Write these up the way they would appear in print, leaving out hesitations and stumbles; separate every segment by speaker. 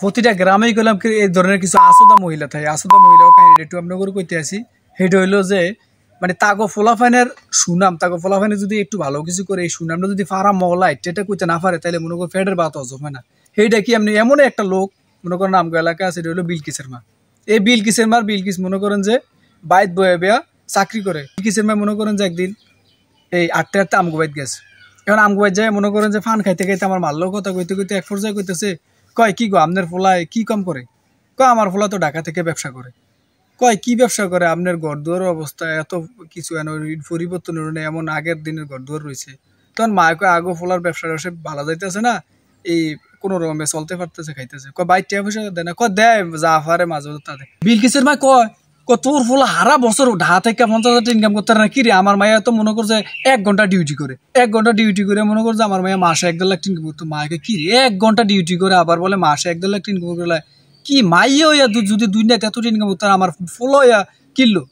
Speaker 1: প্রতিটা গ্রামেই গেলাম এই ধরনের কিছু আসুদা মহিলা থাকে। আসুদা মহিলা কাহিনীটা একটু আপনাদের কইতে আসি। সেটা হইলো যে মানে তাগো ফলাফাইনের সুনাম, তাগো ফলাফাইনে যদি একটু ভালো কিছু করে এই সুনামটা যদি ফারা মহলায় এটা কইতে না পারে তাহলে মনে করেন ফেডের বাত হজম হয় না। সেইটা কি আপনি এমন একটা লোক মনে করেন আমগো এলাকা আছে, এটা হইলো বিলকিসের মা। এই বিলকিসের মার বিলকিস মনে করেন যে বাইত বয়ে বেয়া চাকরি করে। বিলকিসের মা মনে করেন যে একদিন এই আটটা আটটা আমগো বাইত গেছে। এখন আমগো বাইত যায় মনে করেন যে ফান খাইতে খাইতে আমার মারলো কথা কইতে কইতে এক পর্যায়ে কইতেছে, কয় কি গো আপনার ফোলায় কি কাম করে? কয় আমার ফোলা তো ঢাকা থেকে ব্যবসা করে। কয় কি ব্যবসা করে? আপনার ঘর দুয়ার অবস্থা এত কিছু পরিবর্তন নেই, এমন আগের দিনের ঘর দুয়ার রয়েছে। তখন মা কয় আগো ফোলার ব্যবসাটা সে ভালো যাইতেছে না, এই কোন রকমে চলতে পারতেছে, খাইতেছে। কয় বাইর টিয়া পয়সা দেয় না? কয় দেয় যা পারে মাঝে তাদের। বিলকিসের মা কয় তোর ফোলা হারা বছর ঢাকা থেকে 50,000 ইনকাম করতে না কি রে? আমার মায়া তো মনে করছে 1 ঘন্টা ডিউটি করে, 1 ঘন্টা ডিউটি করে মনে করছে আমার মায়া মাসে 1-1.5 লাখ ইনকাম করতো। মাকে কি রে 1 ঘন্টা ডিউটি করে আবার বলে মাসে 1-1.5 লাখ ইনকাম করলে কি মাইয়া হইয়া যদি 2 নাইট এত ইনকাম করতো আমার ফোলা হইয়া কিনলো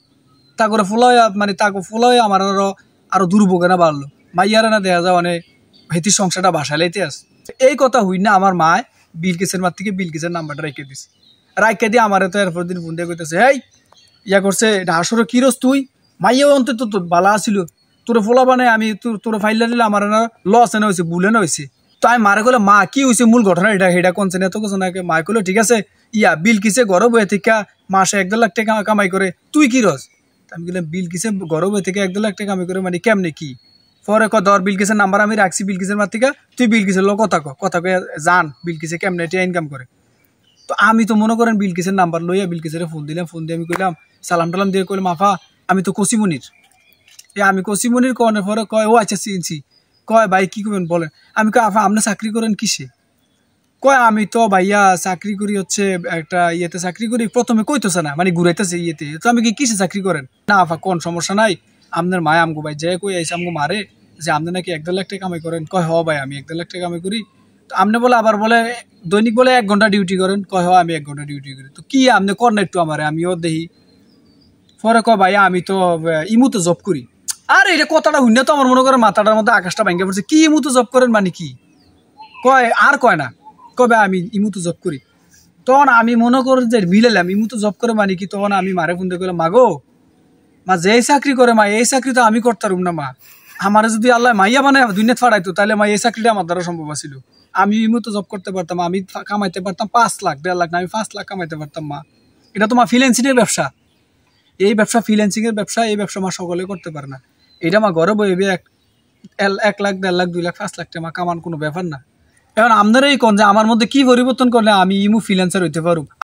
Speaker 1: তা করে ফোলা হইয়া মানে তাকে ফোলা হইয়া আমার আরো দুর্ভোগে না বাড়লো। মাইয়ারা না দেখা যায় অনেক হেতির সংসারটা বাসায় লাইতে আস। এই কথা হই না আমার মা বিলকিসের মার থেকে বিলকিসের নাম্বারটা রেখে দিস। রাইখে দিয়ে আমার তো এরপর দিন ফোন দিয়ে কইতেছে, এই ইয়া করছে আসলে কি রস তুই মাইয়াও অন্তত তোর বালা আসিল, তোর ফোলা বানায় আমি তোর ফাইল দিলে আমার লস এনে হয়েছে, বুলে না হয়েছে। তো আমি মারে কইলে মা কি হয়েছে মূল ঘটনা এটা সেটা কোনছে না তো কিছু না। মা কইলো ঠিক আছে ইয়া বিলকিসে ঘর বয়ে থেকে মাসে 1-1.5 লাখ টাকা কামাই করে, তুই কি রস? আমি বললাম বিলকিসে ঘর বয়ে থেকে 1-1.5 লাখ টাকা কামাই করে মানে কেমনে কি? পরে ধর বিলকিসের নাম্বার আমি রাখছি বিলকিসের মার থেকে, তুই বিলকিসের লোক কথা কয়ে জান বিলকিসে কেমনে এটা ইনকাম করে। তো আমি তো মনে করেন বিলকিসের নাম্বার লইয়া বিলকিসের ফোন দিলাম। ফোন দিয়ে আমি কইলাম সালাম টালাম দিয়ে কইলাম মাফা আমি তো কসিমনির, আমি কসিমনির কনের পরে কয় ও আচ্ছা চিনছি। কয় ভাই কি করবেন বলেন? আমি কয় আফা আপনি চাকরি করেন কিসে? কয় আমি তো ভাইয়া চাকরি করি হচ্ছে একটা ইয়েতে চাকরি করি। প্রথমে কইতেছে না মানে ঘুরাইতেছে ইয়েতে। তো আমি কি কিসে চাকরি করেন? না আফা কোন সমস্যা নাই, আপনার মায় আমগো ভাই যে কই আইসে আমগো মারে যে আপনি নাকি 1-1.5 লাখ টাকা কামাই করেন। কয় হ ভাই আমি 1-1.5 লাখ টাকা কামাই করি। তো আপনি বলে আবার বলে দৈনিক বলে 1 ঘন্টা ডিউটি করেন। কয় হ আমি 1 ঘন্টা ডিউটি করি। তো কি আপনি করেন একটু আমারে আমিও দেখি। পরে কয় ভাইয়া আমি তো ইমুতে জব করি। আর এটা কথাটা শুনে তো আমার মনে করে মাথাটার মধ্যে আকাশটা ভাঙ্গে পড়ছে। কি ইমুতে জব করেন মানে কি? কয় আর কয় না, কবে আমি ইমুতে জব করি। তখন আমি মনে করি যে মিলালাম ইমুতে জব করে মানে কি। তখন আমি মারে ফোন দিয়ে কইলাম মাগো মা যে চাকরি করে মা এই চাকরি তো আমি করতাম না মা। আমার যদি আল্লাহ মাইয়া বানায় দুনিয়াত ফাড়াইতো তাহলে মা এই চাকরিটা আমার দ্বারা সম্ভব ছিল। আমি ইমুতে জব করতে পারতাম, আমি কামাইতে পারতাম 5 লাখ 1.5 লাখ না আমি 5 লাখ কামাইতে পারতাম মা। এটা তো মা ফ্রিল্যান্সিং এর ব্যবসা, এই ব্যবসা ফ্রিল্যান্সিং এর ব্যবসা, এই ব্যবসা মা সকলে করতে পারে না। এটা মা ঘরে বইবে 1 লাখ 1.5 লাখ 2 লাখ 5 লাখ টাকা মা কামান কোনো ব্যাপার না। এখন আপনারাই কোন যে আমার মধ্যে কি পরিবর্তন করলে আমি ইমু ফ্রিল্যান্সার হইতে পারুম।